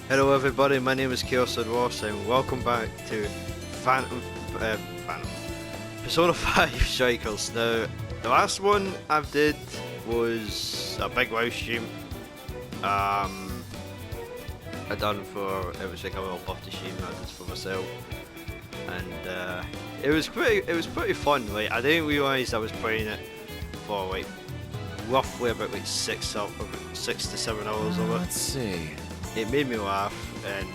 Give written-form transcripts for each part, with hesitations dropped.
Hello everybody, my name is Chaos Ross and welcome back to Phantom Persona 5 Strikers. Now, the last one I did was a big live stream. I done for, it was like a little birthday stream I did for myself, and it was pretty fun. Like, I didn't realise I was playing it for like roughly about like 6 to 7 hours of it. Let's see. It made me laugh, and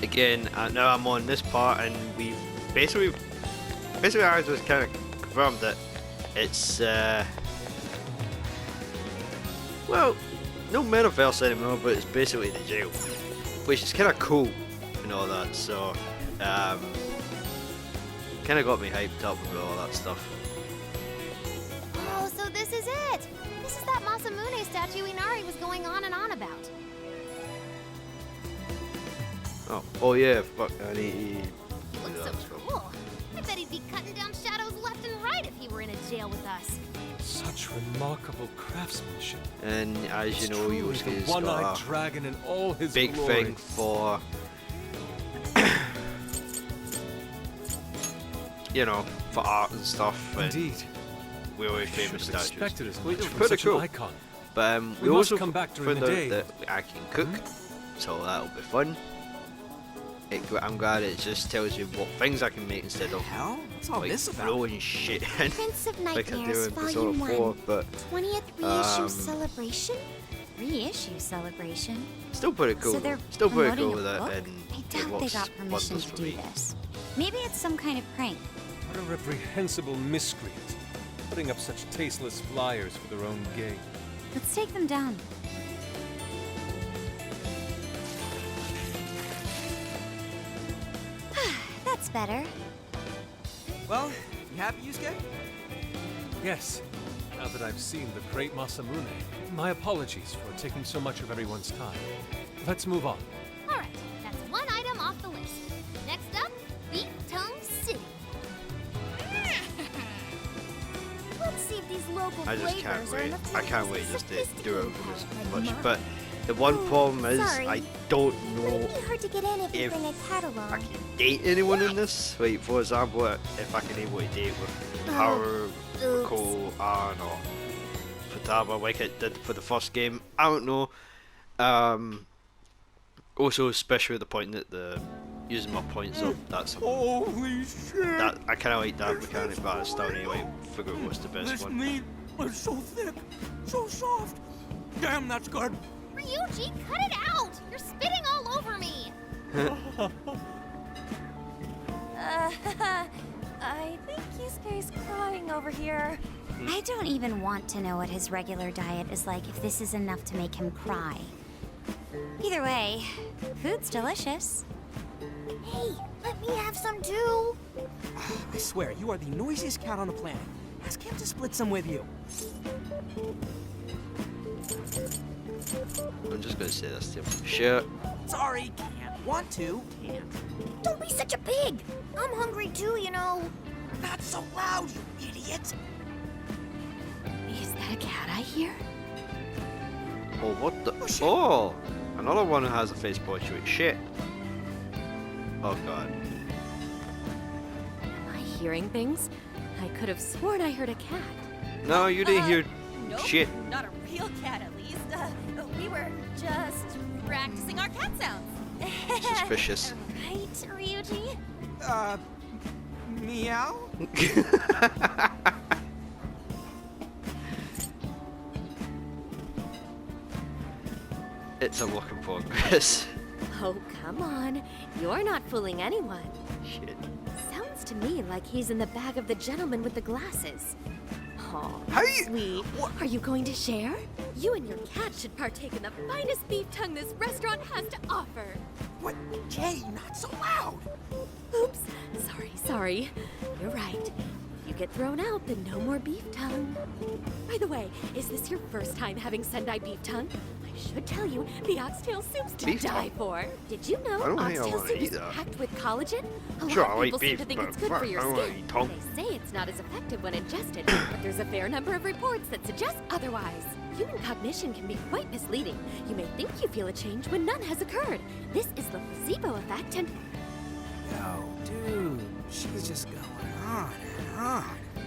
again, now I'm on this part, and we basically I just kind of confirmed that it's well, no metaverse anymore, but it's basically the jail, which is kind of cool and all that. So, kind of got me hyped up with all that stuff. Oh, so this is it! This is that Masamune statue Inari was going on and on about. Oh yeah, fuck, I need to do Looks that so as well. cool. I bet he'd be cutting down shadows left and right if he were in a jail with us. Such remarkable craftsmanship. And as you It's know, truly Yosuke the has one-eyed got a dragon in all his big glory. thing for you know, for art and stuff, and Indeed. really I should famous have statues. expected as Which much is from pretty such cool. an icon. But We we must also come back during found the out day. that I can cook, so that'll be fun. I'm glad it just tells you what things I can make instead of Hell? What's all like this about? throwing shit in Prince of like I do Nightmares, in Persona Volume 4. 1. But 20th reissue Um, celebration? Reissue celebration? still pretty cool. So they're Still pretty promoting cool with a that, book? and I it doubt they works got permission wonders to for do me. this. Maybe it's some kind of prank. What a reprehensible miscreant. Putting up such tasteless flyers for their own gain. Let's take them down. That's better. Well, you happy, Yusuke? Yes. Now that I've seen the great Masamune, my apologies for taking so much of everyone's time. Let's move on. Alright, that's one item off the list. Next up, Beat Tongue City. Let's see if these local I just flavors can't are wait. enough I can't wait just to do it sophisticated as like much. mine. But the one Oh, problem is sorry. I don't Would know it be hard to get in if you if bring a catalog? I can date anyone in this. Like, for example, if I can able to date with Haru, oops. Cole, Ann, or Futaba, like it did for the first game. I don't know. Also, especially the point that the using my points up. That's Holy shit! that I kind of like that mechanic, but I still need to like figure out what's the best This one. meat is so thick, so soft. Damn, that's good. Ryuji, cut it out! You're spitting all over me! I think Yusuke's crying over here. I don't even want to know what his regular diet is like if this is enough to make him cry. Either way, food's delicious. Hey, let me have some too. I swear, you are the noisiest cat on the planet. Ask him to split some with you. I'm just gonna say this to him. Shit. Sorry, can't. Want to, can't. Don't be such a pig. I'm hungry too, you know. Not so loud, you idiot. Is that a cat I hear? Oh, what the? Oh, shit. Oh! Another one who has a face portrait. Shit. Oh god. Am I hearing things? I could have sworn I heard a cat. No, you didn't hear Nope, shit. not a real cat at least. We were just practicing our cat sounds. Suspicious. Right, Ryuji? Meow? It's a work in progress. Oh, come on. You're not fooling anyone. Shit. Sounds to me like he's in the bag of the gentleman with the glasses. Oh, How you- sweet. Are you going to share? You and your cat should partake in the finest beef tongue this restaurant has to offer. What? Jay, not so loud. Oops. Sorry. You're right. If you get thrown out, then no more beef tongue. By the way, is this your first time having Sendai beef tongue? My I should tell you, the oxtail soup's to Beef die tongue? for. Did you know I don't think I oxtail wanna soup eat is that. packed with collagen? A Sure, lot I of like people seem beef, to think but it's good for fuck, your I don't wanna skin. eat tongue. They say it's not as effective when ingested, but there's a fair number of reports that suggest otherwise. Human cognition can be quite misleading. You may think you feel a change when none has occurred. This is the placebo effect, and Yo, dude, she's just going on and on.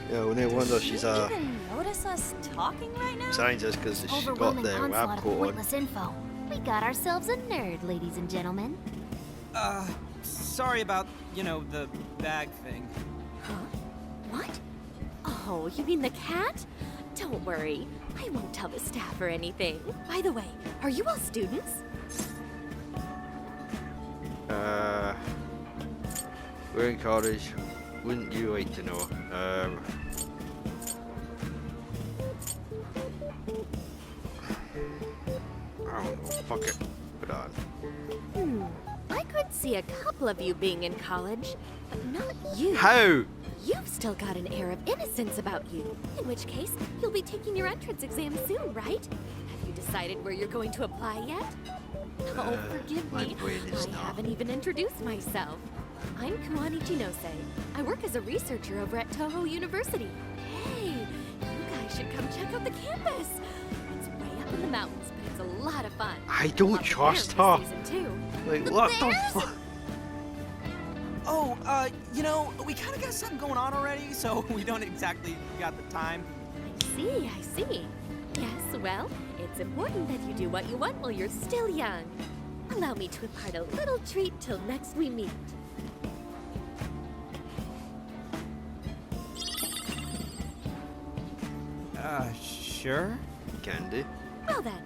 Yeah, well, no wonder Does she's she a even notice us talking right now? scientist because she's got Overwhelming the lab onslaught of coat on. pointless info. We got ourselves a nerd, ladies and gentlemen. Sorry about, the bag thing. huh? What? Oh, you mean the cat? Don't worry, I won't tell the staff or anything. By the way, are you all students? We're in college. Wouldn't you like to know? I don't know. Fuck it. Put on. I could see a couple of you being in college, but not you. How? You've still got an air of innocence about you. In which case, you'll be taking your entrance exam soon, right? Have you decided where you're going to apply yet? Oh, forgive my me. brain is I not. haven't even introduced myself. I'm Kuani Chinose. I work as a researcher over at Toho University. Hey, you guys should come check out the campus. It's way up in the mountains, but it's a lot of fun. I don't Love the trust bears her. this season, too. Like, what the bears? fuck? Oh, we kind of got something going on already, so we don't exactly got the time. I see. Yes, well, it's important that you do what you want while you're still young. Allow me to impart a little treat till next we meet. Sure? Candy. Well then,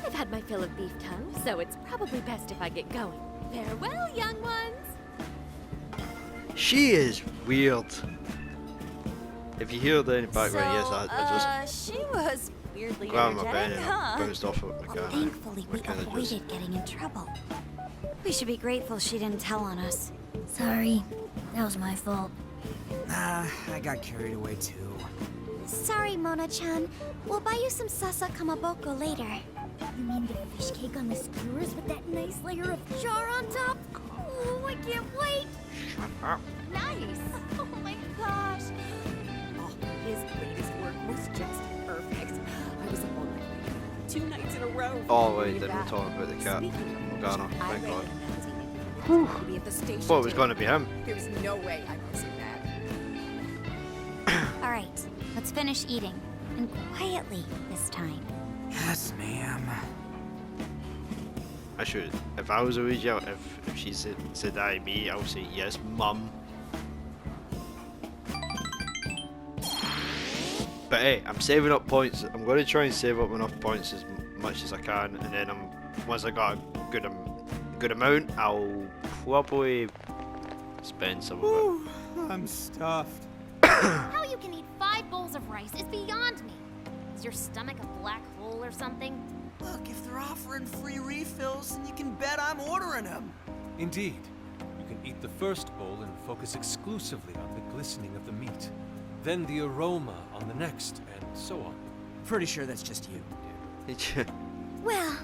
I've had my fill of beef tongue, so it's probably best if I get going. Farewell, young ones! She is weird. If you hear that in the background, yes, I just She was weirdly grabbed my pen energetic, and huh? bounced off of my gun. Thankfully, we kinda avoided just- getting in trouble. We should be grateful she didn't tell on us. Sorry, that was my fault. Nah, I got carried away too. Sorry, Mona-chan. We'll buy you some sasa kamaboko later. You mean the fish cake on the skewers with that nice layer of char on top? Oh, I can't wait! Shut up. Nice. Oh my gosh. Oh, his latest work was just perfect. I was up all night 2 nights in a row. Oh, reading wait, then we're that. talking about the cat. Speaking of Morgana, which, I thank read God. in a magazine that he was going to be at the station Thought it was today. going to be him. There's no way I'm missing that. All right, let's finish eating. And quietly this time. Yes, ma'am. I should. If I was Ouija, if she said that to me, I would say yes, mum. But hey, I'm saving up points. I'm going to try and save up enough points as much as I can, and then once I got a good amount, I'll probably spend some of it. I'm stuffed. How you can eat 5 bowls of rice is beyond me. Is your stomach a black hole or something? Look, if they're offering free refills, then you can bet I'm ordering them. Indeed. You can eat the first bowl and focus exclusively on the glistening of the meat. Then the aroma on the next, and so on. Pretty sure that's just you. Well,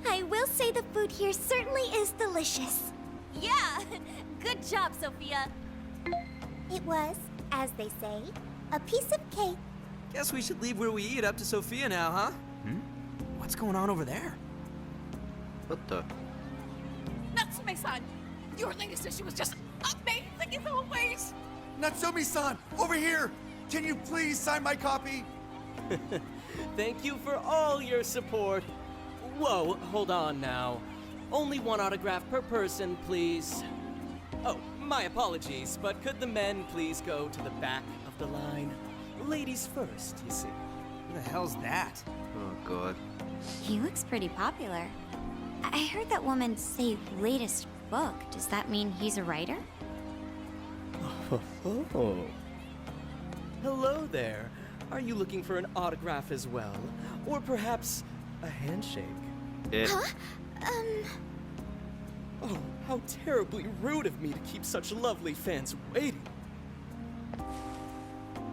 I will say the food here certainly is delicious. Yeah. Good job, Sophia. It was, as they say, a piece of cake. Guess we should leave where we eat up to Sophia now, huh? What's going on over there? What the? Natsume-san, your latest issue was just amazing as always. Natsumi-san, over here! Can you please sign my copy? Thank you for all your support. Whoa, hold on now. Only 1 autograph per person, please. Oh, my apologies, but could the men please go to the back of the line? Ladies first, you see. Who the hell's that? Oh god. He looks pretty popular. I heard that woman say latest book. Does that mean he's a writer? Oh. Hello there. Are you looking for an autograph as well? Or perhaps a handshake? Yeah. Oh, how terribly rude of me to keep such lovely fans waiting.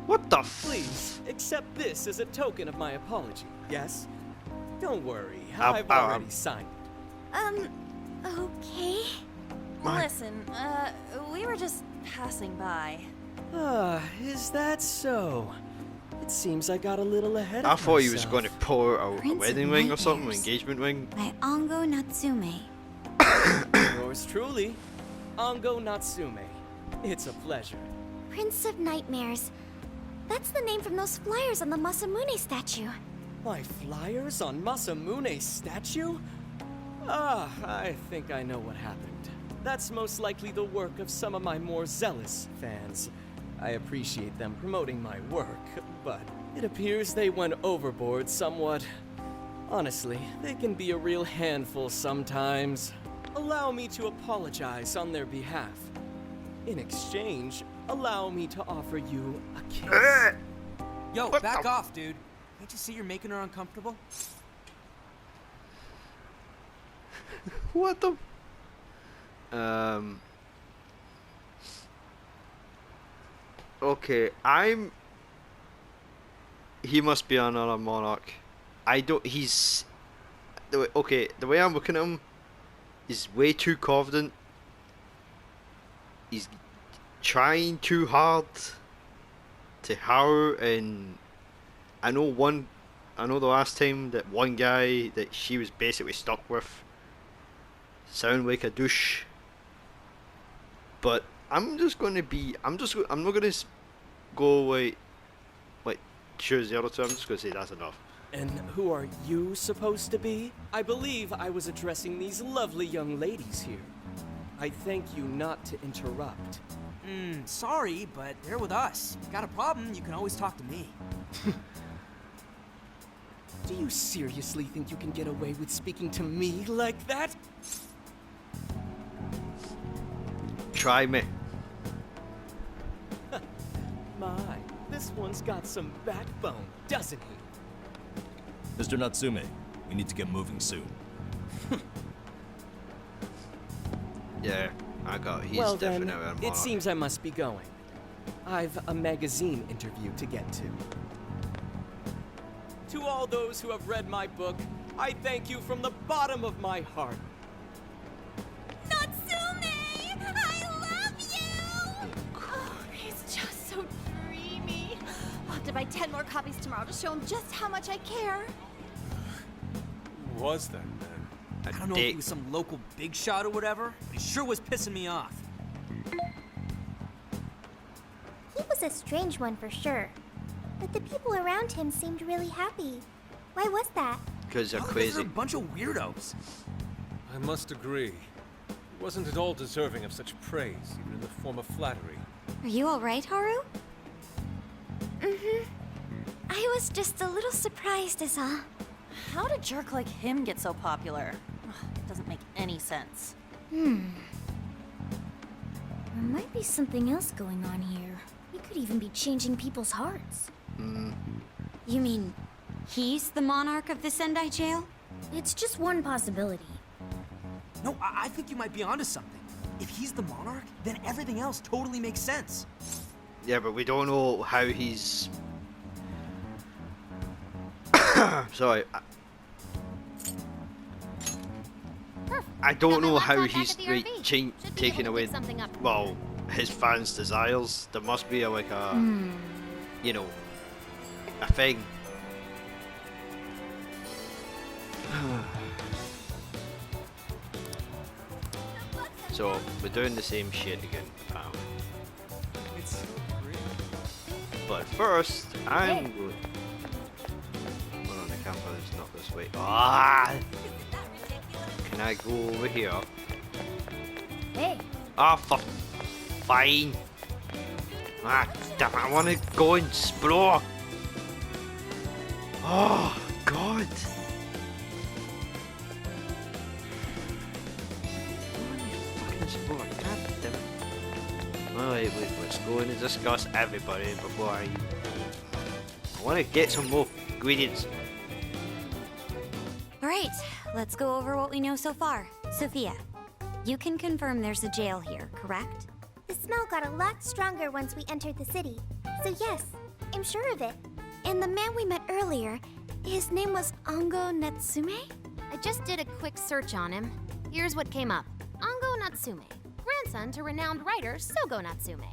What the f? Please, accept this as a token of my apology, yes? Don't worry, I'll- I've I'll- already signed it. Okay. Listen, we were just passing by. Is that so? It seems I got a little ahead of I thought he was myself. going to pull out a Prince of wedding ring or something, an Nightmares. engagement ring. By Ongo Natsume. Yours truly, Ongo Natsume. It's a pleasure. Prince of Nightmares. That's the name from those flyers on the Masamune statue. My flyers on Masamune's statue? I think I know what happened. That's most likely the work of some of my more zealous fans. I appreciate them promoting my work, but it appears they went overboard somewhat. Honestly, they can be a real handful sometimes. Allow me to apologize on their behalf. In exchange, allow me to offer you a kiss. Yo, What back the- off, dude. Can't you see you're making her uncomfortable? What the? Okay, he must be another monarch. I don't. He's. Okay, the way I'm looking at him, he's way too confident. He's trying too hard to Haru, and I know the last time that one guy that she was basically stuck with sound like a douche. But I'm not gonna go like choose the other two. I'm just gonna say that's enough. And who are you supposed to be? I believe I was addressing these lovely young ladies here. I thank you not to interrupt. Sorry, but they're with us. Got a problem, you can always talk to me. Do you seriously think you can get away with speaking to me like that? Try me. My, this one's got some backbone, doesn't he? Mr. Natsume, we need to get moving soon. Yeah, I got. He's Well then, definitely a monarch. it seems I must be going. I've a magazine interview to get to. To all those who have read my book, I thank you from the bottom of my heart. Natsume! I love you! Oh, he's just so dreamy. I'll have to buy 10 more copies tomorrow to show him just how much I care. Who was that man? I don't know if he was some local big shot or whatever, but he sure was pissing me off. He was a strange one for sure. But the people around him seemed really happy. Why was that? Because they're Because crazy. they're a bunch of weirdos. I must agree. He wasn't at all deserving of such praise, even in the form of flattery. Are you alright, Haru? I was just a little surprised, is all. How did a jerk like him get so popular? Ugh, doesn't make any sense. There might be something else going on here. He could even be changing people's hearts. You mean he's the monarch of the Sendai jail? It's just one possibility. No, I think you might be onto something. If he's the monarch, then everything else totally makes sense. Yeah, but we don't know how he's. Sorry. I don't know how he's like, taking away, well, his fans' desires. There must be a, like a, you know, a thing. So we're doing the same shit again, apparently. It's so great. But first, I'm going. Well, on the camera, it's not this way. Ah! Can I go over here? Hey, Ah, fuck. Fine. Ah, damn, I want to go and explore. Oh, God. Fucking explore. God damn it. Alright, let's go and discuss everybody before I want to get some more ingredients. Alright, let's go over what we know so far. Sophia, you can confirm there's a jail here, correct? the smell got a lot stronger once we entered the city. So yes, I'm sure of it. And the man we met earlier, His name was Ango Natsume? I just did a quick search on him. Here's what came up. Ango Natsume, grandson to renowned writer Sogo Natsume.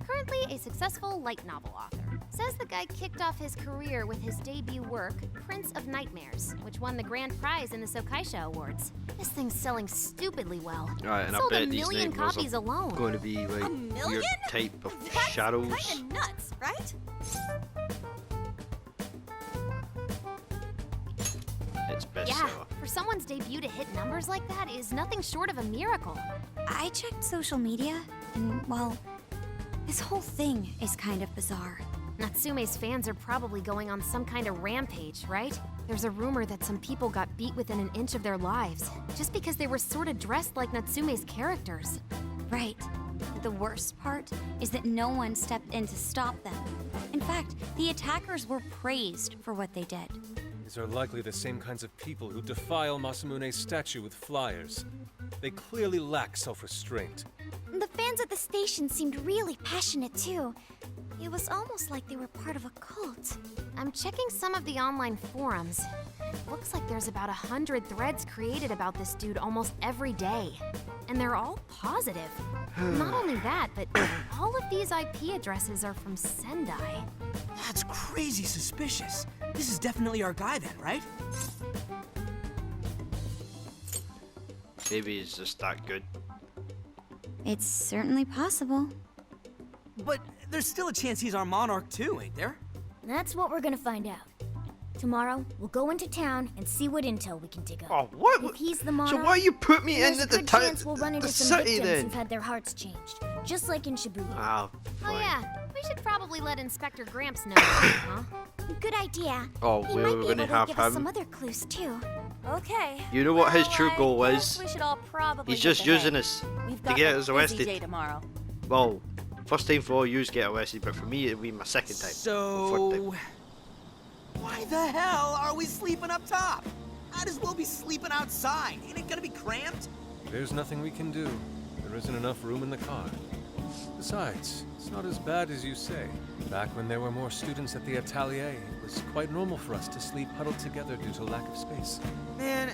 Currently a successful light novel author. Says the guy kicked off his career with his debut work, Prince of Nightmares, which won the grand prize in the Sokaisha Awards. This thing's selling stupidly well. Right, and Sold I a bet these million nightmares copies are alone. going to be like million? your type of That's shadows. kinda nuts, right? It's bestseller. Yeah, for someone's debut to hit numbers like that is nothing short of a miracle. I checked social media, and well, this whole thing is kind of bizarre. Natsume's fans are probably going on some kind of rampage, right? There's a rumor that some people got beat within an inch of their lives, just because they were sort of dressed like Natsume's characters. Right. The worst part is that no one stepped in to stop them. In fact, the attackers were praised for what they did. These are likely the same kinds of people who defile Masamune's statue with flyers. They clearly lack self-restraint. The fans at the station seemed really passionate too. It was almost like they were part of a cult. I'm checking some of the online forums. Looks like there's about 100 threads created about this dude almost every day. And they're all positive. Not only that, but all of these IP addresses are from Sendai. That's crazy suspicious. This is definitely our guy then, right? Maybe he's just that good. It's certainly possible. But there's still a chance he's our monarch too, ain't there? That's what we're gonna find out. Tomorrow, we'll go into town and see what intel we can dig up. Oh, what? If he's the monarch, So why you put me there's into a the good town, chance we'll run into the some city victims then? who've had their hearts changed, just like in Shibuya. Ah, Oh fine. yeah, we should probably let Inspector Gramps know, huh? Good idea. Oh, He we're might be gonna able to have give us him. some other clues too. Okay. You know what his Well, true goal I guess is? We should all probably He's get just the using hang. us We've to got get a us busy arrested. day tomorrow. Well, first time for you to get arrested, but for me it'll be my second time. So, Third time. why the hell are we sleeping up top? Might as well be sleeping outside. Ain't it gonna be cramped? There's nothing we can do. There isn't enough room in the car. Besides, it's not as bad as you say. Back when there were more students at the atelier, it was quite normal for us to sleep huddled together due to lack of space. Man,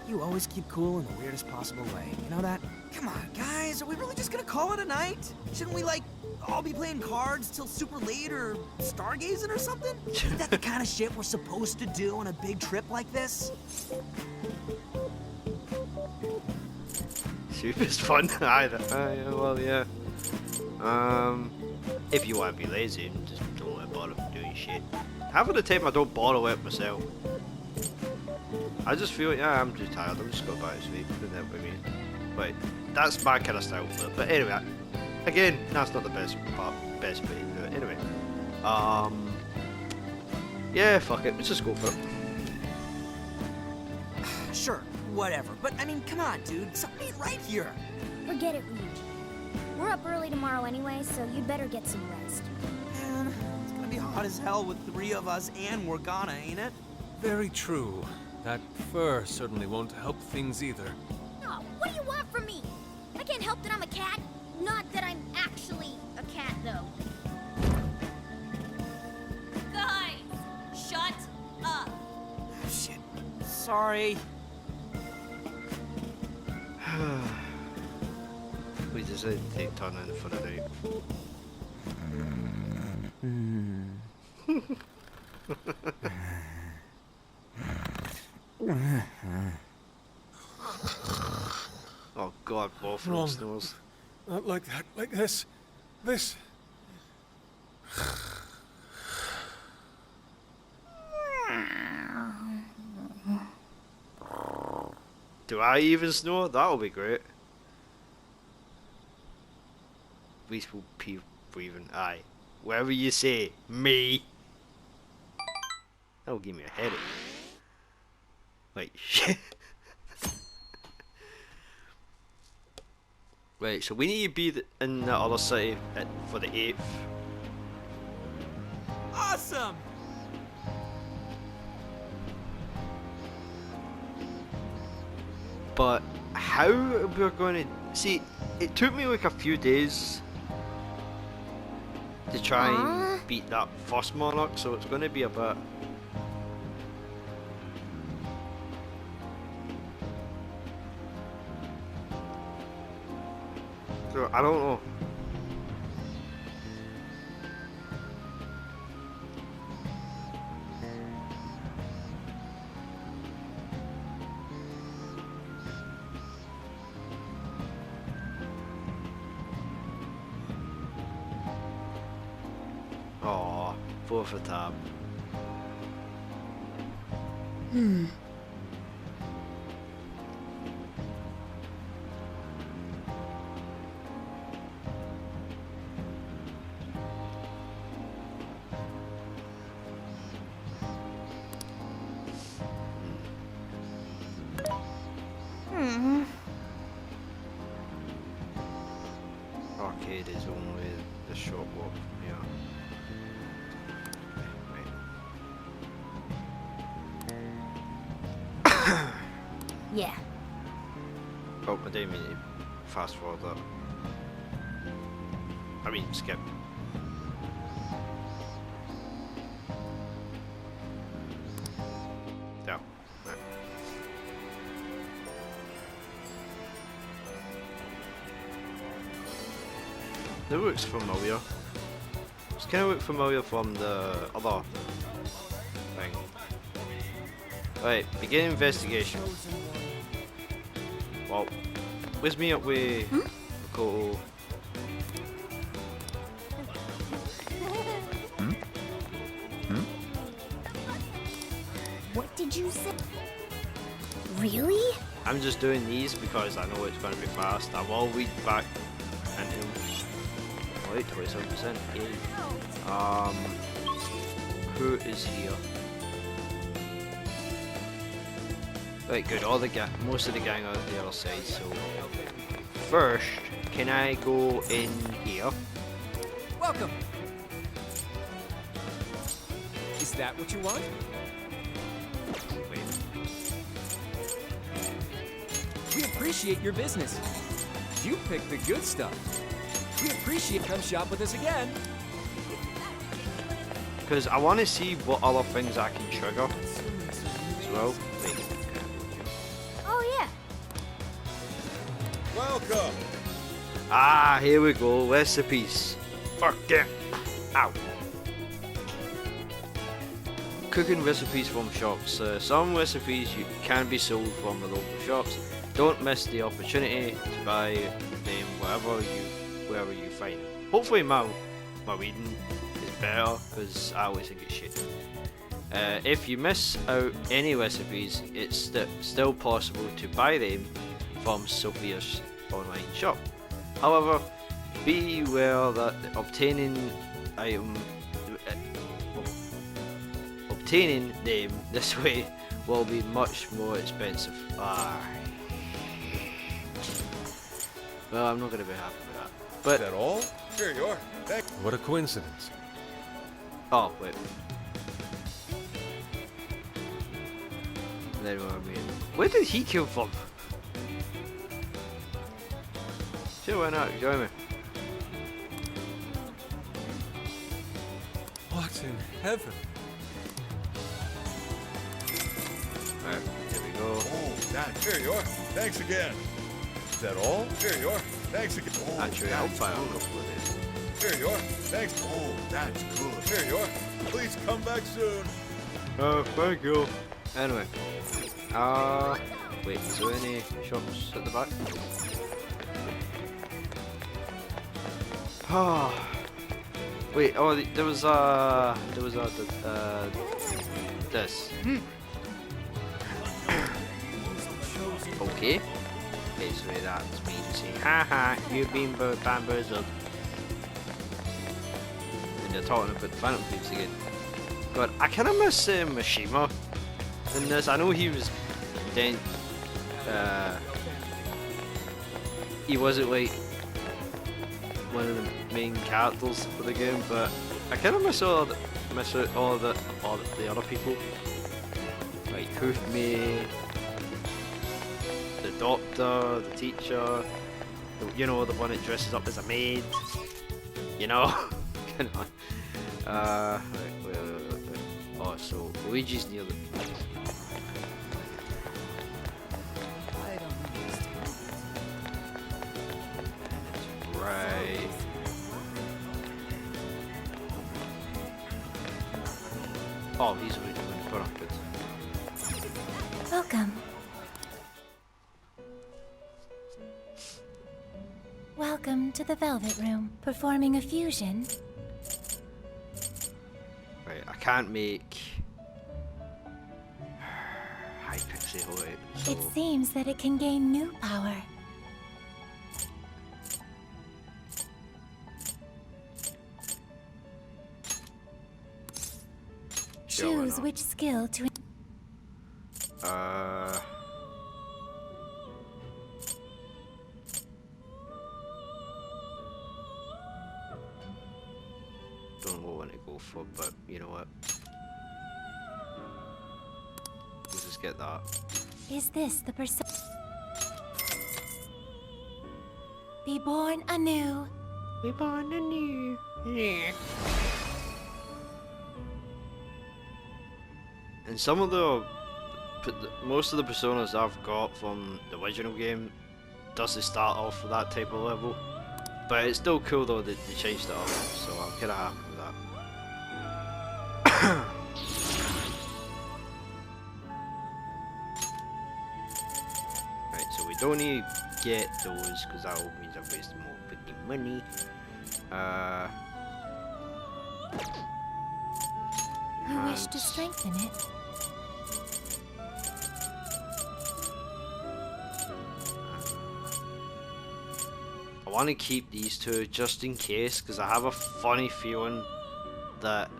you always keep cool in the weirdest possible way. You know that? Come on, guys. Are we really just gonna call it a night? Shouldn't we, like, all be playing cards till super late or stargazing or something? Isn't that the kind of shit we're supposed to do on a big trip like this? Super's fun either. Yeah, well, yeah. If you want to be lazy, just don't let bother doing shit. Half of the time I don't bother with myself. I just feel, yeah, I'm too tired. I'm just going back to sleep. Isn't that what I mean? But that's my kind of style. But anyway, again, that's not the best part, best way to do it. Anyway, yeah, fuck it. Let's just go for it. Sure, whatever. But, I mean, come on, dude. Something ain't right here. Forget it, Ryuji. We're up early tomorrow anyway, so you'd better get some rest. Man, it's gonna be hot as hell with 3 of us and Morgana, ain't it? Very true. That fur certainly won't help things either. Oh, what do you want from me? I can't help that I'm a cat. Not that I'm actually a cat, though. Guys, shut up. Shit. Sorry. We decided to take turn in for the night. Oh god, both Wrong. snores. Not like that, like this. This. Do I even snore? That'll be great. At least we'll be breathing. Aye. Whatever you say, me. That'll give me a headache. Wait, shit. Right, so we need to be in the other city for the 8th. Awesome! But how we're going to see? It took me like a few days to try and beat that first monarch, so it's going to be a bit So, I don't know. Aw, fourth a tab. Arcade is only the short walk from here. Right. Yeah. Oh, I didn't mean to fast forward that. I mean, skip. Yeah. Right. That looks familiar. It's kind of look familiar from the other thing. Right, begin investigation. Well, where's me up with Makoto? What did you say? Really? I'm just doing these because I know it's going to be fast. I will read back into them. Wait, 27%. Yay. Who is here? Right, good. All the most of the gang are at the other side. So first, can I go in here? Welcome. Is that what you want? Wait. We appreciate your business. You picked the good stuff. We appreciate come shop with us again. Because I want to see what other things I can trigger as well. Wait. Oh, yeah. Welcome. Ah, here we go. Recipes. Fuck it. Ow. Cooking recipes from shops. Some recipes you can be sold from the local shops. Don't miss the opportunity to buy them wherever you find them. Hopefully my reading is better because I always think it's shit. If you miss out any recipes, it's still possible to buy them from Sophia's online shop. However, be aware that obtaining them this way will be much more expensive. Well, I'm not going to be happy with that. But Is that all? Here you are. Thank What a coincidence. oh wait. Then what I mean, where did he come from? Sure, why not? Join me. What in heaven? Alright, here we go. Oh, that. Here you are. Thanks again. Is that all? Here you are. Thanks again. Oh, Actually, I'll that's buy a good. couple of these. Here you are. Thanks. Oh, that's good. Here you are. Please come back soon. Thank you. Anyway. Wait, is there any shops at the back? Wait, oh, there was this. Okay. Basically that's me saying, haha, you've been bamboozled. And you're talking about the Phantom Thieves again. God, I kind of miss Mishima in this. I know he was then, he wasn't like one of the main characters for the game, but I kind of miss out all the other people, like Kuthme, the doctor, the teacher, you know, the one that dresses up as a maid, you know. Come on. Wait. Oh, so Luigi's near the. Oh, he's waiting in the corner. Good. Welcome. Welcome to the Velvet Room. Performing a fusion. Right, I can't make Hypixel Holy. So It seems that it can gain new power. sure, why Choose not? which skill to. Don't know what one to go for, but you know what? We'll just get that. Is this the person? Be born anew. We born anew. Yeah. And some of most of the personas I've got from the original game doesn't start off with that type of level. But it's still cool though that they changed it up, so I'm kinda happy with that. Right, so we don't need to get those because that means I've wasted more freaking money. You wish to strengthen it. I want to keep these two just in case because I have a funny feeling that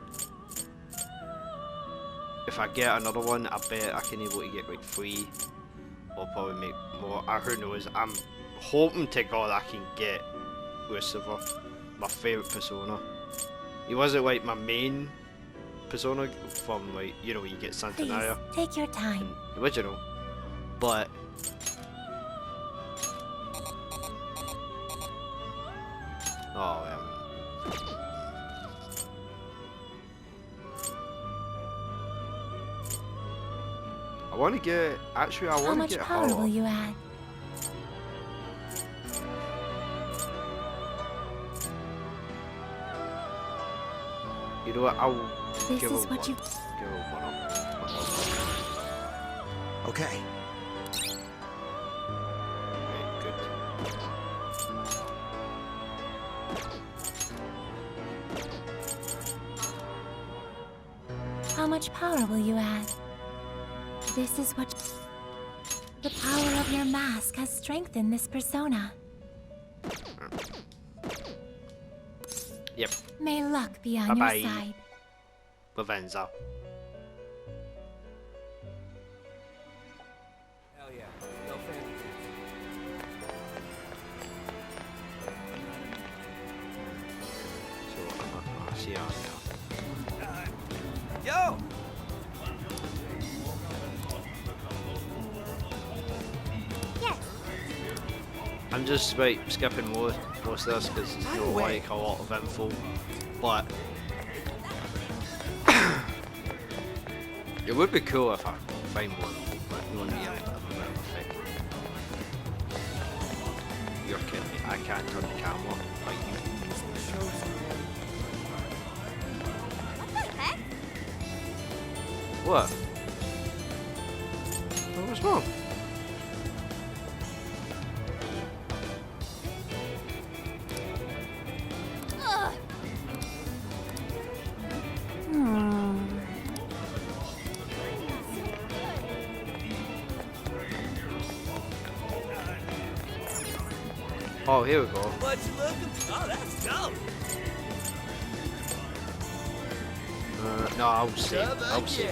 if I get another one, I bet I can able to get like 3 or probably make more. Who knows? I'm hoping to God I can get Lucifer, my favourite persona. He wasn't like my main persona from like, you know, you get Please, Santanaya take your time. in the original, but I want to get. Actually, I How want much to get power will Harlow. you add? You know what? I'll This give is her what one. you. Give her one up. Okay. Right, good. How much power will you add? This is what. The power of your mask has strengthened this persona. Yep. May luck be on Bye-bye. your side. Lavenza. Hell yeah. No fancy. So I see her now. Yo! Yes. I'm just like skipping most of this because there's no like a lot of info, but it would be cool if I find one, but no need a bit of a thing. You're kidding me, I can't turn the camera like you. What the heck? What? What's wrong? Ugh. Oh, here we go. What you looking for? Oh, that's dope. No, I'll see. I'll see. I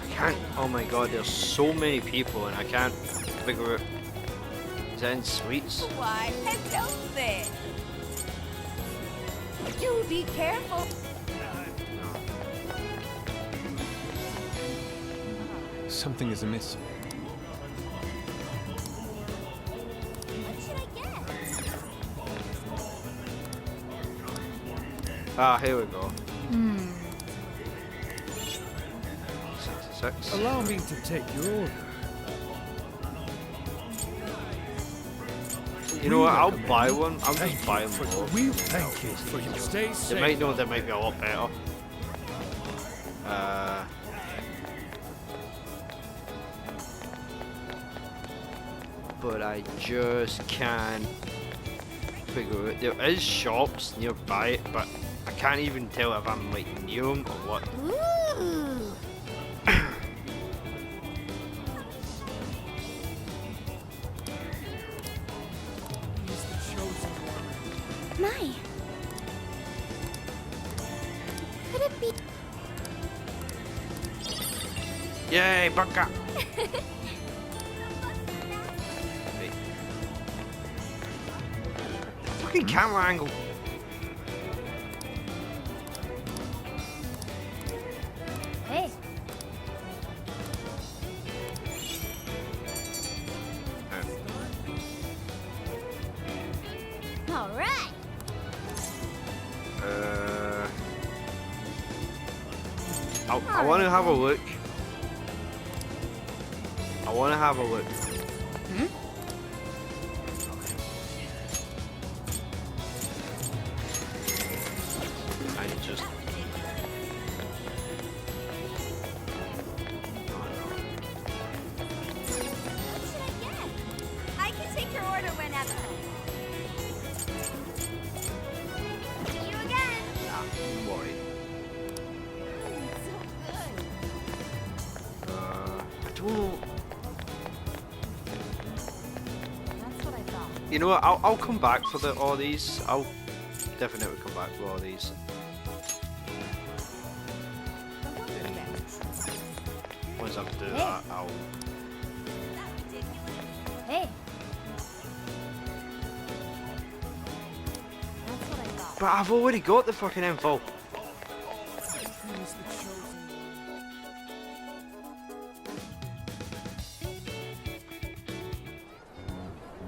can't. Oh my god, there's so many people and I can't figure out. Is that in sweets? Why, hello there. Do be careful. Something is amiss. What should I get? Ah, here we go. 66. Allow me to take your order. You know what? I'll buy one. I'll just buy them all. We thank you for your stay They safe. might know they might be a lot better. But I just can't figure it. There is shops nearby it, but I can't even tell if I'm like near them or what. Ooh. My. Could it be? Yay, Bunker! Wait. Fucking camera angle. Hey. All right. I want to have a look. I want to have a look. I just. I can take your order whenever. See you again. Boy. I don't know. That's what I thought. You know what? I'll come back for all these. I'll definitely come back for all these. Once I do that, I'll. Hey. That's what I thought. But I've already got the fucking info.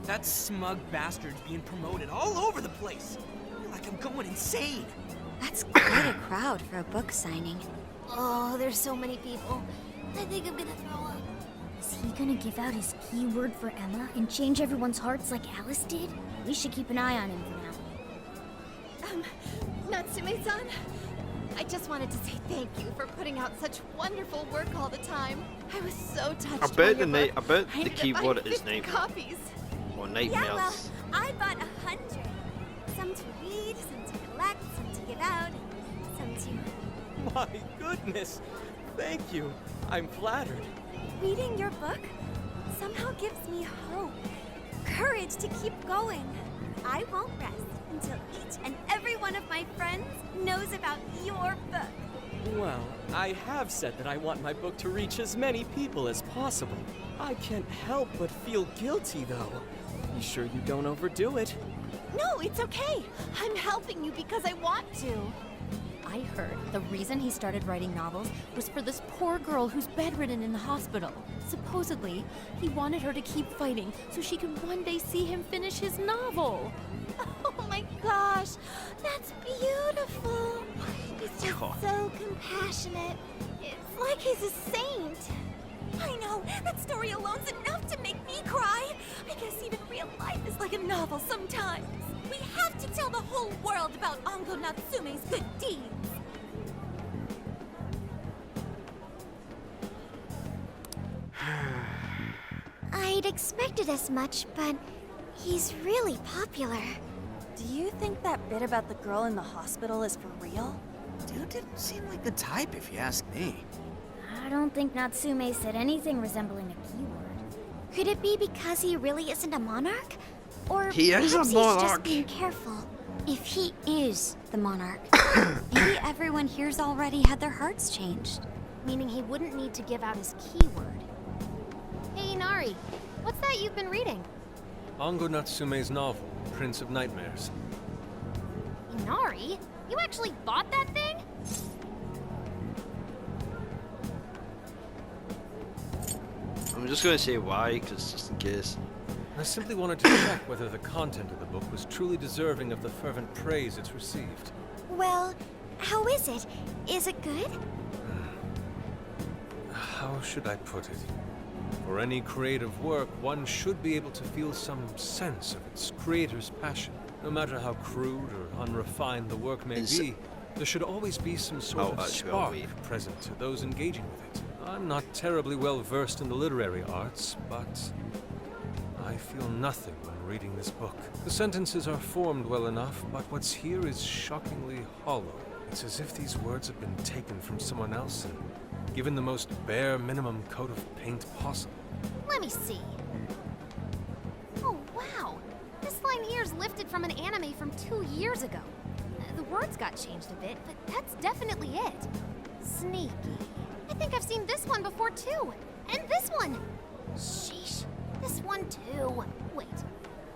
That smug bastard's being promoted all over the place. I feel like I'm going insane. That's quite a crowd for a book signing. Oh, there's so many people. I think I'm gonna throw up. Is he gonna give out his keyword for Emma and change everyone's hearts like Alice did? We should keep an eye on him for now. Natsume-san, I just wanted to say thank you for putting out such wonderful work all the time. I was so touched. I bet the I ended up keyboard buying is 50 named copies. or Yeah, Nightmares. well, I bought 100. Some to read, some to collect, some to give out, some to... My goodness! Thank you. I'm flattered. Reading your book somehow gives me hope, courage to keep going. I won't rest until each and every one of my friends knows about your book. Well, I have said that I want my book to reach as many people as possible. I can't help but feel guilty, though. Be sure you don't overdo it. No, it's okay. I'm helping you because I want to. I heard the reason he started writing novels was for this poor girl who's bedridden in the hospital. Supposedly, he wanted her to keep fighting so she could one day see him finish his novel. Oh my gosh, that's beautiful. He's just so compassionate. It's like he's a saint. I know, that story alone's enough to make me cry. I guess even real life is like a novel sometimes. We have to tell the whole world about Ango Natsume's good deeds. I'd expected as much, but he's really popular. Do you think that bit about the girl in the hospital is for real? Dude didn't seem like the type, if you ask me. I don't think Natsume said anything resembling a keyword. Could it be because he really isn't a monarch? Or He is a perhaps he's monarch. just being careful. If he is the monarch, maybe everyone here's already had their hearts changed. Meaning he wouldn't need to give out his keyword. Hey, Inari, what's that you've been reading? Ango Natsume's novel, Prince of Nightmares. Inari? You actually bought that thing? I'm just gonna say why, because just in case. I simply wanted to check whether the content of the book was truly deserving of the fervent praise it's received. Well, how is it? Is it good? How should I put it? For any creative work, one should be able to feel some sense of its creator's passion. No matter how crude or unrefined the work may be, there should always be some sort of spark present to those engaging with it. I'm not terribly well versed in the literary arts, but I feel nothing when reading this book. The sentences are formed well enough, but what's here is shockingly hollow. It's as if these words have been taken from someone else and given the most bare minimum coat of paint possible. Let me see. Oh, wow. This line here is lifted from an anime from 2 years ago. The words got changed a bit, but that's definitely it. Sneaky. I think I've seen this one before, too. And this one. Sheesh. This one, too. Wait.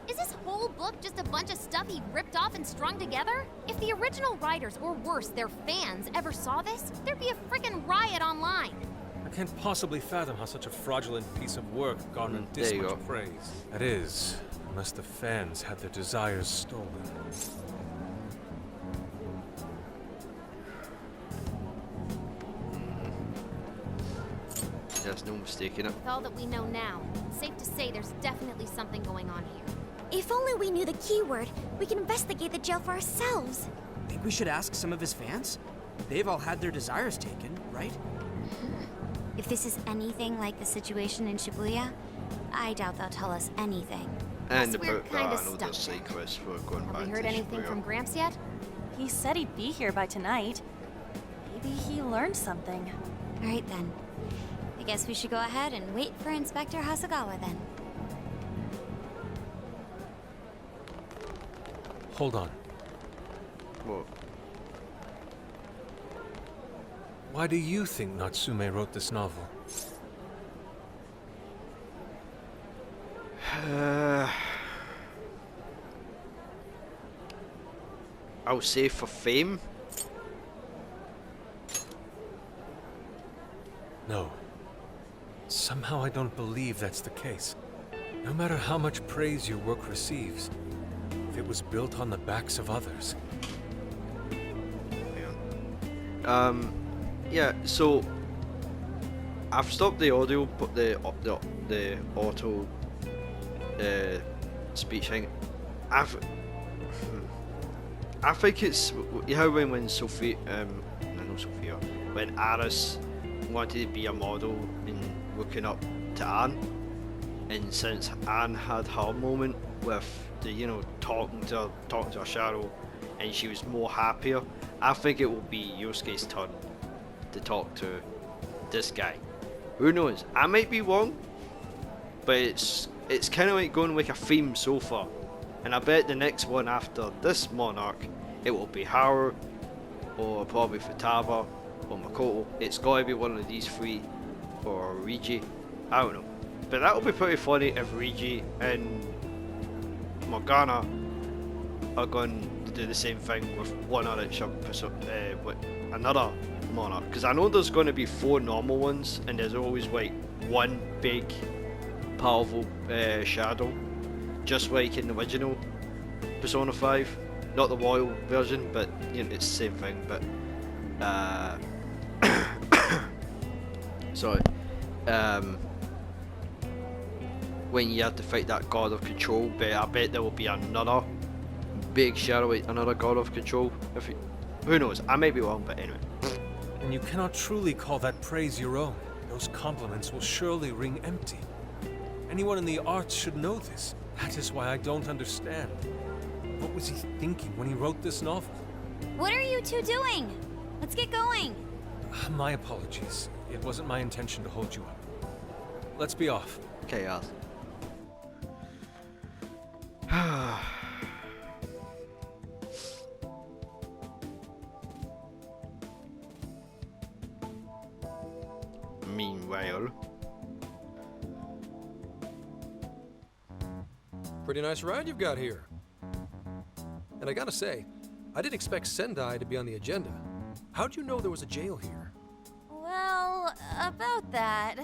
Is this whole book just a bunch of stuff he ripped off and strung together? If the original writers, or worse, their fans, ever saw this, there'd be a frickin' riot online. I can't possibly fathom how such a fraudulent piece of work garnered this much praise. That is, unless the fans had their desires stolen. There's no mistaking it. With all that we know now, it's safe to say there's definitely something going on here. If only we knew the keyword, we can investigate the jail for ourselves. Think we should ask some of his fans? They've all had their desires taken, right? If this is anything like the situation in Shibuya, I doubt they'll tell us anything. And Guess we're about kinda that, another stuck side quest for going back Have we to heard anything Shibuya. from Gramps yet? He said he'd be here by tonight. Maybe he learned something. All right then. I guess we should go ahead and wait for Inspector Hasagawa then. Hold on. What? Why do you think Natsume wrote this novel? I'll say for fame. No. Somehow I don't believe that's the case. No matter how much praise your work receives, if it was built on the backs of others. Yeah, so I've stopped the audio, but the auto speech thing. I think it's you know when Sophia, no Sophia, when Aris wanted to be a model and looking up to Anne, and since Anne had her moment with the talking to her shadow, and she was more happier, I think it will be Yosuke's turn to talk to this guy. Who knows? I might be wrong, but it's kind of like going with a theme so far, and I bet the next one after this Monarch, it will be Haru, or probably Futaba, or Makoto. It's got to be one of these three, or Rigi. I don't know, but that would be pretty funny if Rigi and Morgana are going to do the same thing with one other with another Monarch, because I know there's going to be 4 normal ones, and there's always like one big powerful shadow, just like in the original Persona 5, not the royal version, but it's the same thing. But sorry, when you have to fight that god of control, but I bet there will be another big shadow, another god of control. Who knows? I may be wrong, but anyway. And you cannot truly call that praise your own. Those compliments will surely ring empty. Anyone in the arts should know this. That is why I don't understand. What was he thinking when he wrote this novel? What are you two doing? Let's get going. My apologies. It wasn't my intention to hold you up. Let's be off. Chaos. Meanwhile, pretty nice ride you've got here. And I gotta say, I didn't expect Sendai to be on the agenda. How'd you know there was a jail here? Well, about that.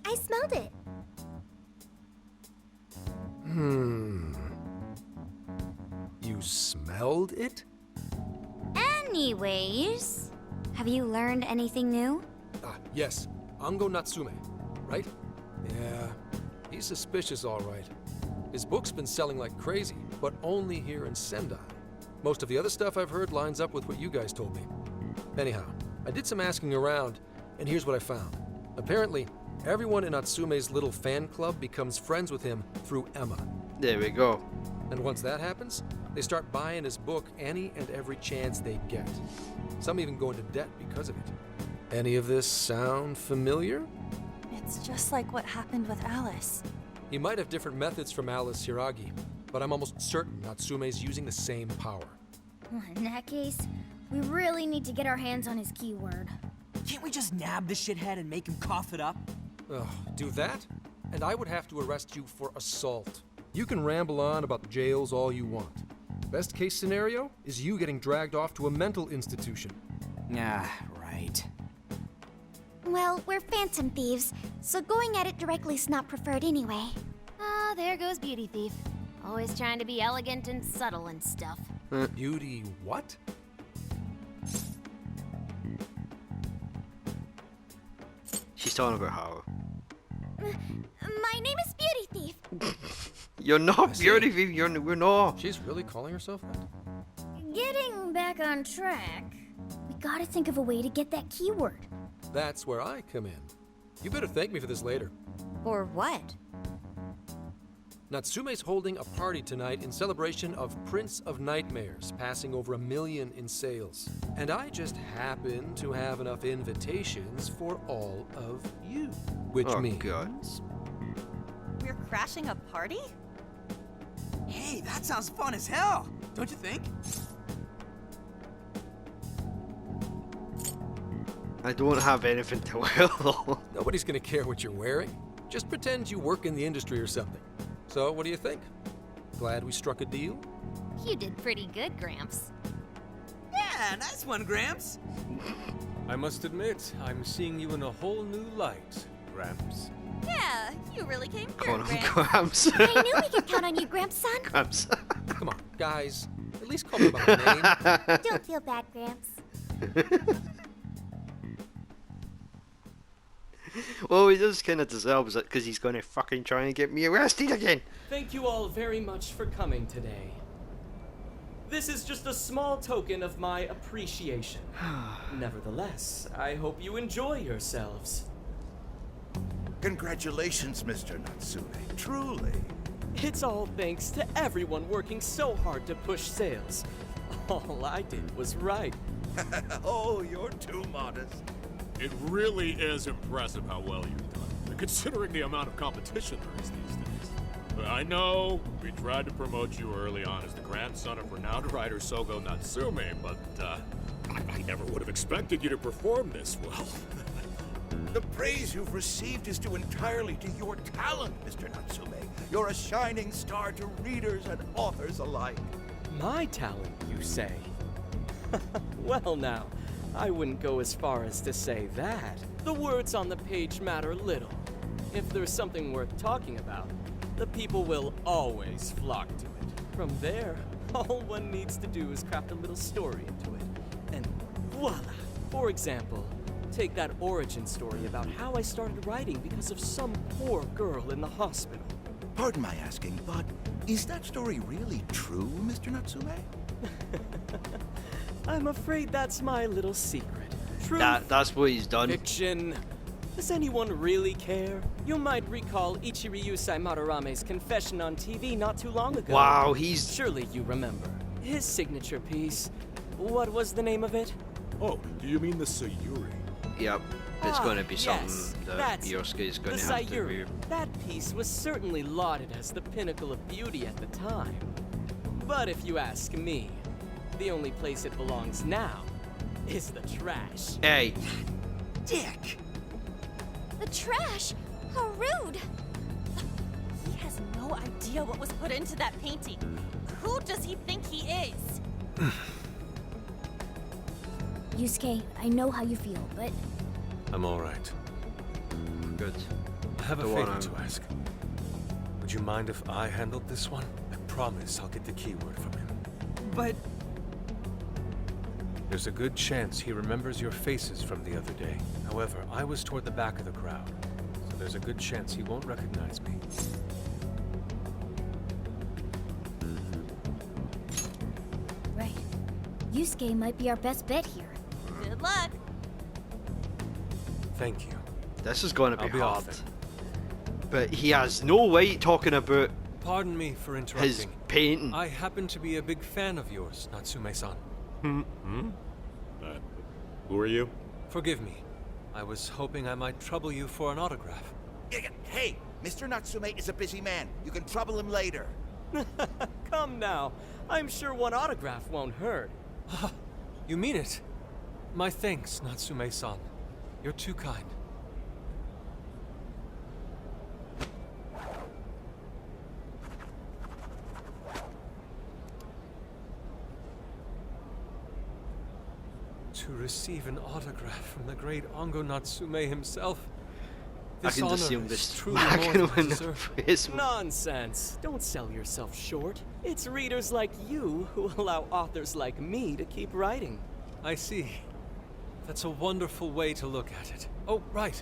I smelled it. You smelled it? Yeah, he's suspicious, all right. His book's been selling like crazy, but only here in Sendai. Most of the other stuff I've heard lines up with what you guys told me. Anyhow, I did some asking around, and here's what I found. Apparently, everyone in Natsume's little fan club becomes friends with him through Emma. There we go. And once that happens, they start buying his book any and every chance they get. Some even go into debt because of it. Any of this sound familiar? It's just like what happened with Alice. He might have different methods from Alice Hiragi, but I'm almost certain Natsume's using the same power. In that case, we really need to get our hands on his keyword. Can't we just nab the shithead and make him cough it up? Ugh, do that? And I would have to arrest you for assault. You can ramble on about jails all you want. Best case scenario is you getting dragged off to a mental institution. Ah, right. Well, we're phantom thieves, so going at it directly's not preferred anyway. Ah, there goes Beauty Thief. Always trying to be elegant and subtle and stuff. Beauty what? She's talking about how. My name is Beauty Thief. You're not Beauty Thief, we're not. She's really calling herself that? Getting back on track, we gotta think of a way to get that keyword. That's where I come in. You better thank me for this later. Or what? Natsume's holding a party tonight in celebration of Prince of Nightmares, passing over 1 million in sales. And I just happen to have enough invitations for all of you. Which means... We're crashing a party? Hey, that sounds fun as hell, don't you think? I don't have anything to wear though. Nobody's gonna care what you're wearing. Just pretend you work in the industry or something. So, what do you think? Glad we struck a deal? You did pretty good, Gramps. Yeah, nice one, Gramps. I must admit, I'm seeing you in a whole new light, Gramps. Yeah, you really came Call through, him Gramps. Gramps. I knew we could count on you, Gramps son. Gramps. Come on, guys. At least call me by my name. Don't feel bad, Gramps. Well, he does kind of deserves it because he's going to fucking try and get me arrested again. Thank you all very much for coming today. This is just a small token of my appreciation. Nevertheless, I hope you enjoy yourselves. Congratulations, Mr. Natsume. Truly. It's all thanks to everyone working so hard to push sales. All I did was write. Oh, you're too modest. It really is impressive how well you've done, considering the amount of competition there is these days. I know we tried to promote you early on as the grandson of renowned writer Sogo Natsume, but I never would have expected you to perform this well. The praise you've received is due entirely to your talent, Mr. Natsume. You're a shining star to readers and authors alike. My talent, you say? Well now, I wouldn't go as far as to say that. The words on the page matter little. If there's something worth talking about, the people will always flock to it. From there, all one needs to do is craft a little story into it. And voila! For example, take that origin story about how I started writing because of some poor girl in the hospital. Pardon my asking, but is that story really true, Mr. Natsume? I'm afraid that's my little secret. Truth, That's what he's done. fiction. Does anyone really care? You might recall Ichiryusai Madarame's confession on TV not too long ago. Wow, he's... Surely you remember. His signature piece. What was the name of it? Oh, do you mean the Sayuri? Yep, it's going to be something yes, that that's Yosuke is going the to have to Sayuri. review. That piece was certainly lauded as the pinnacle of beauty at the time. But if you ask me, the only place it belongs now is the trash. Hey. Dick! The trash? How rude! He has no idea what was put into that painting. Who does he think he is? Yusuke, I know how you feel, but... I'm all right. Good. I have a Go favor on. to ask. Would you mind if I handled this one? I promise I'll get the keyword from him. But... There's a good chance he remembers your faces from the other day. However, I was toward the back of the crowd, There's a good chance he won't recognize me. Right. Yusuke might be our best bet here. Good luck. Thank you. This is going to I'll be be hard. off then. But he has no right talking about Pardon me for interrupting. his painting. I happen to be a big fan of yours, Natsume-san. Who are you? Forgive me. I was hoping I might trouble you for an autograph. Hey, Mr. Natsume is a busy man. You can trouble him later. Come now. I'm sure one autograph won't hurt. You mean it? My thanks, Natsume-san. You're too kind. To receive an autograph from the great Ongo Natsume himself. I This can just honor see him is just truly more smacking than him I in the deserve. face. Nonsense. Don't sell yourself short. It's readers like you who allow authors like me to keep writing. I see. That's a wonderful way to look at it. Oh, right.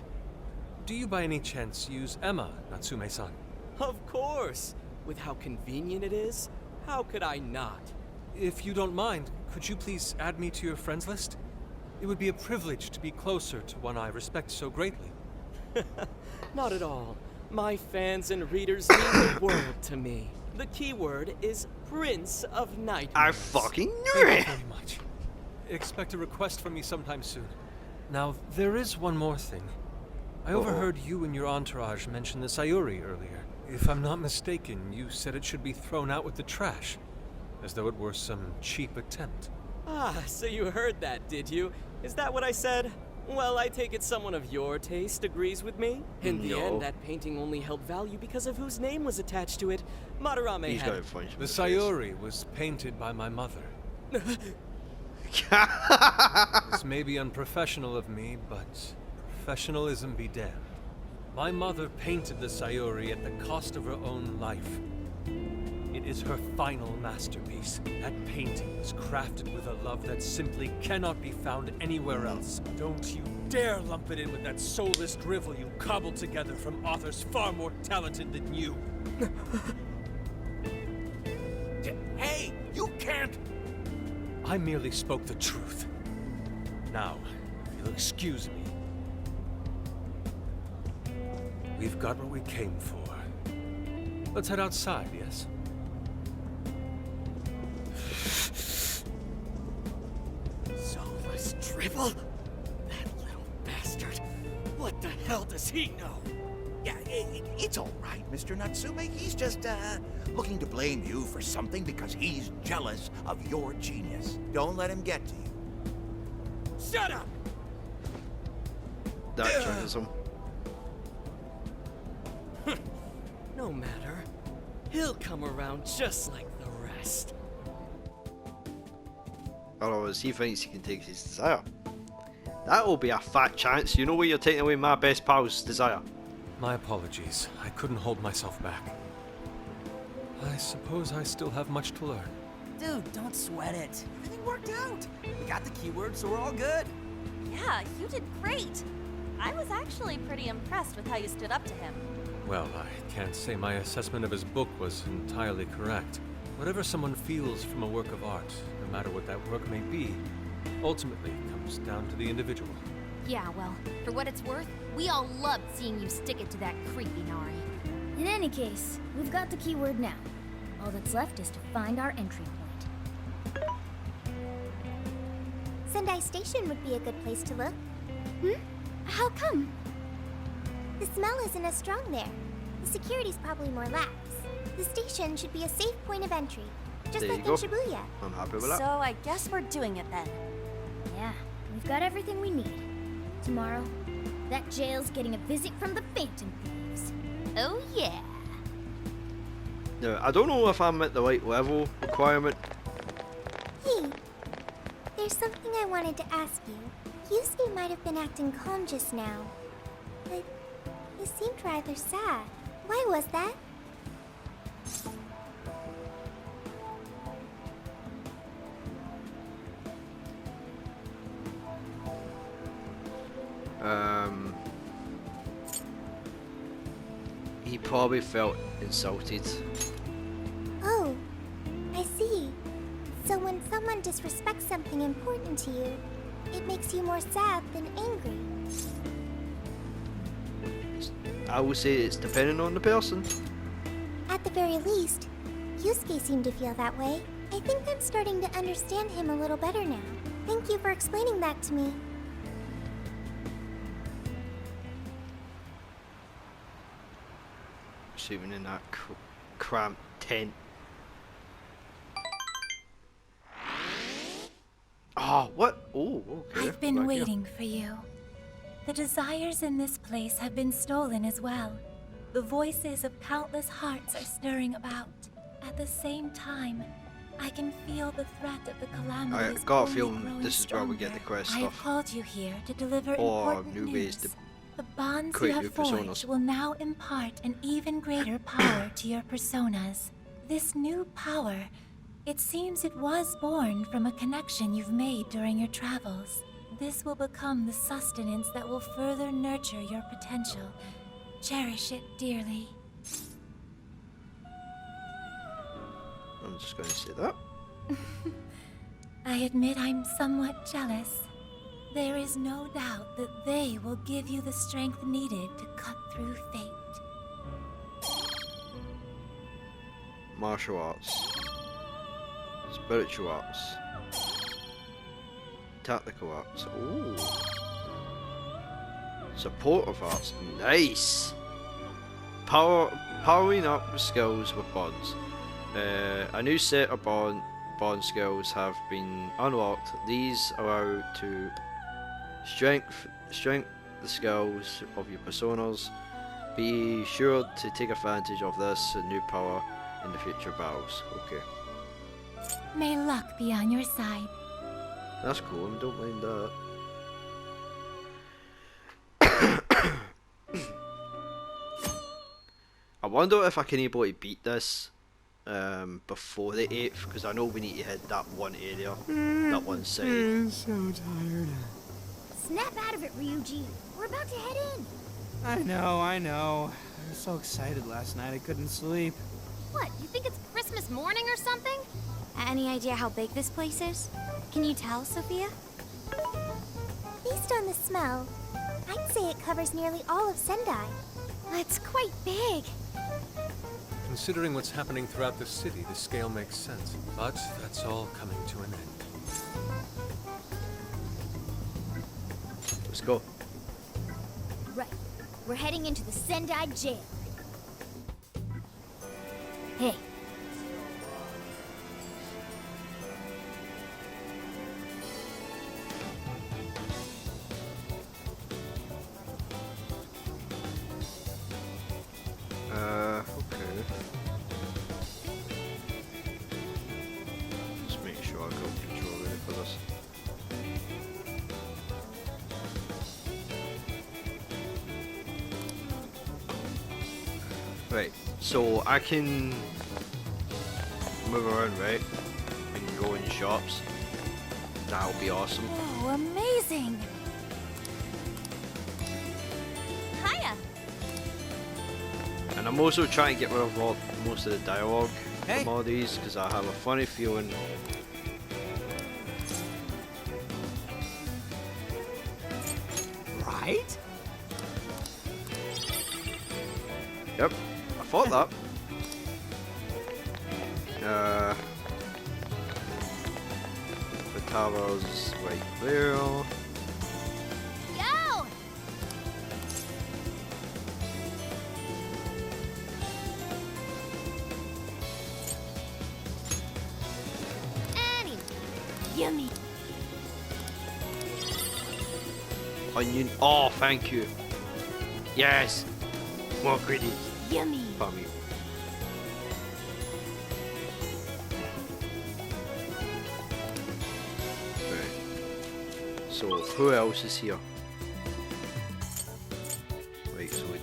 Do you by any chance use Emma, Natsume-san? Of course. With how convenient it is, how could I not? If you don't mind, could you please add me to your friends list? It would be a privilege to be closer to one I respect so greatly. Not at all. My fans and readers mean the world to me. The keyword is Prince of Nightmares. I fucking knew Thank you it! very much. Expect a request from me sometime soon. Now, there is one more thing. I overheard you and your entourage mention the Sayuri earlier. If I'm not mistaken, you said it should be thrown out with the trash, as though it were some cheap attempt. Ah, so you heard that, did you? Is that what I said? Well, I take it someone of your taste agrees with me. In the No. end, that painting only held value because of whose name was attached to it. Madarame He's had got a punch in The face. Sayuri was painted by my mother. This may be unprofessional of me, but professionalism be damned. My mother painted the Sayuri at the cost of her own life. It is her final masterpiece. That painting was crafted with a love that simply cannot be found anywhere else. Don't you dare lump it in with that soulless drivel you cobbled together from authors far more talented than you. Hey, you can't! I merely spoke the truth. Now, if you'll excuse me. We've got what we came for. Let's head outside, yes? Soulless drivel? That little bastard. What the hell does he know? Yeah, it's all right, Mr. Natsume. He's just, looking to blame you for something because he's jealous of your genius. Don't let him get to you. Shut up! That triggers him. No matter. He'll come around just like the rest. Otherwise, he thinks he can take his desire. That'll be a fat chance. You know where you're taking away my best pal's desire. My apologies. I couldn't hold myself back. I suppose I still have much to learn. Dude, don't sweat it. Everything worked out. We got the keyword, so we're all good. Yeah, you did great. I was actually pretty impressed with how you stood up to him. Well, I can't say my assessment of his book was entirely correct. Whatever someone feels from a work of art, no matter what that work may be, ultimately comes down to the individual. Yeah, well, for what it's worth, we all loved seeing you stick it to that creepy Nari. In any case, we've got the keyword now. All that's left is to find our entry point. Sendai Station would be a good place to look. How come? The smell isn't as strong there. The security's probably more lax. The station should be a safe point of entry, just There like you in go. Shibuya. I'm happy with So that. I guess we're doing it then. Yeah, we've got everything we need. Tomorrow, that jail's getting a visit from the Phantom Thieves. Oh yeah. Now, I don't know if I'm at the right level requirement. Hey, there's something I wanted to ask you. Yusuke might have been acting calm just now, but he seemed rather sad. Why was that? he probably felt insulted. Oh, I see. So when someone disrespects something important to you, it makes you more sad than angry. I would say it's depending on the person. At the very least, Yusuke seemed to feel that way. I think I'm starting to understand him a little better now. Thank you for explaining that to me. Shooting in that cramped tent. Oh, what? Oh, okay. I've been Back waiting for you. The desires in this place have been stolen as well. The voices of countless hearts are stirring about. At the same time, I can feel the threat of the calamities. I got a only feeling growing this is where we get the stronger. quest I have stuff. called you here to deliver Or important new ways to The bonds create you new have forged personas. will now impart an even greater power to your personas. This new power, it seems it was born from a connection you've made during your travels. This will become the sustenance that will further nurture your potential. Cherish it dearly. I'm just going to say that. I admit I'm somewhat jealous. There is no doubt that they will give you the strength needed to cut through fate. Martial arts. Spiritual arts. Tactical arts. Ooh. Supportive arts. Nice! Powering up skills with bonds. A new set of bond skills have been unlocked. These allow to strength the skills of your personas. Be sure to take advantage of this new power in the future battles. Okay. May luck be on your side. That's cool, I don't mind that. I wonder if I can able to beat this before the 8th, because I know we need to hit that one area, that one side. I'm so tired. Snap out of it, Ryuji. We're about to head in. I know. I was so excited last night I couldn't sleep. What, you think it's Christmas morning or something? Any idea how big this place is? Can you tell, Sophia? Based on the smell, I'd say it covers nearly all of Sendai. It's quite big. Considering what's happening throughout the city, the scale makes sense. But that's all coming to an end. Let's go. Right. We're heading into the Sendai jail. Hey. Okay. Just make sure I got control ready for this. Right, so I can move around, right? And go in shops. That'll be awesome. Oh, amazing! Hiya. And I'm also trying to get rid of most of the dialogue Hey. from all these, because I have a funny feeling. Right? Yep, I thought that. The tower's right there. Yo! Annie. Yummy. Onion. Oh, thank you. Yes. More greedy. Yummy. Pardon me. Right. So, who else is here? Right, so we...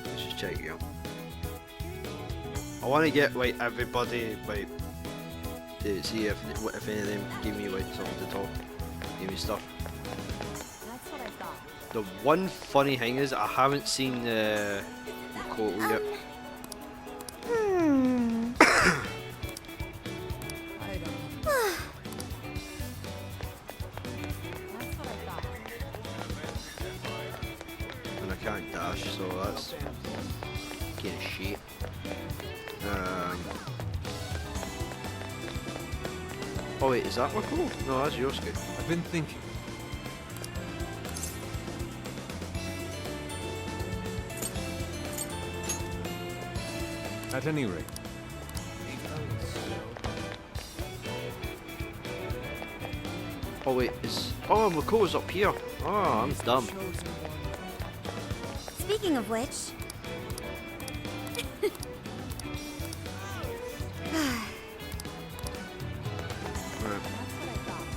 Let's just check here. I want to get, like, everybody, like, to see if any of them give me like something to talk, give me stuff. That's what I thought. The one funny thing is I haven't seen Makoto yet. And I can't dash, so that's kind of shit. Oh wait, is that Makoto? No, that's Yosuke. I've been thinking. At any rate. Oh wait, oh, Makoto's up here. Oh, I'm dumb. Speaking of which...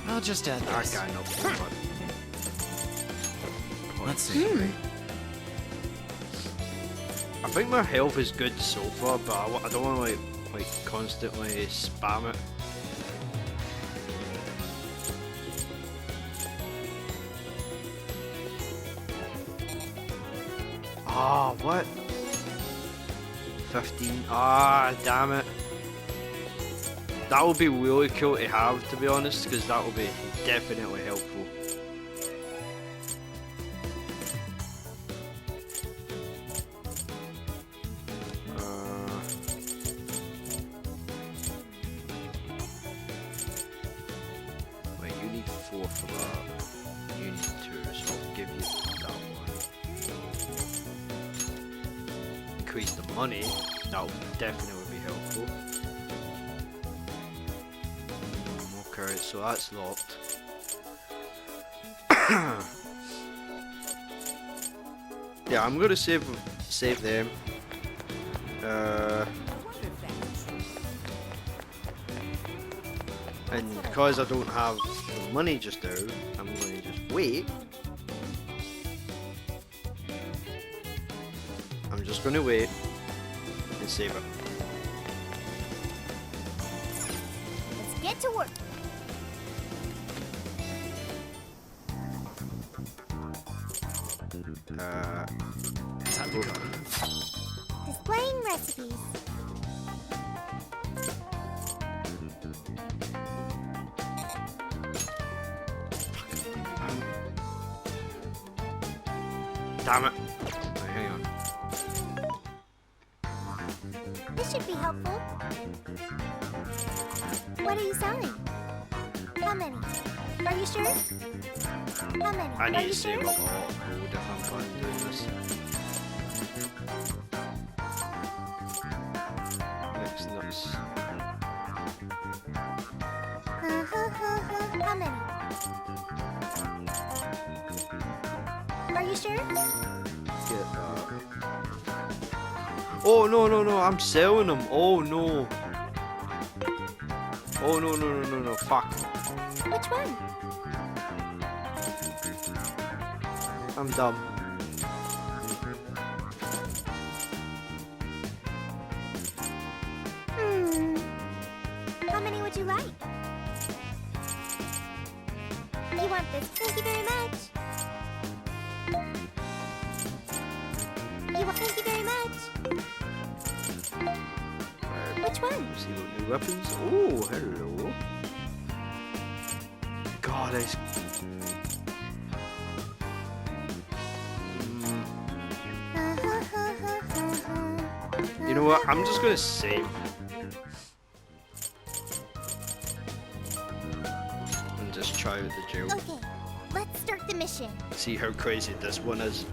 I'll just add That this. guy knows what. Let's see. I think my health is good so far, but I don't want to like constantly spam it. Ah, what? 15. Ah, damn it. That would be really cool to have, to be honest, because that will be definitely helpful. Wait, you need 4 for that. You need 2, so I'll give you that one. Increase the money, that will definitely be helpful. Okay, so that's locked. Yeah, I'm gonna save them. And because I don't have the money just now, I'm going to just wait. I'm just going to wait and save it. Let's get to work. Displaying recipes. Damn it. Wait, hang on. This should be helpful. What are you selling? How many? Are you sure? How many? I Are need you to save sure? up a lot of gold if I'm planning on doing this. Next nuts. How many? Are you sure? Get that. Oh no no no! I'm selling them. Oh no! Oh no no no no no! Fuck! Which one? I'm dumb. How many would you like? You want this? Thank you very much. You want? Thank you very much. Which one? See what new weapons. Oh, hello. God, I. You know what? I'm just gonna save. And just try out the jail. Okay, let's start the mission. See how crazy this one is.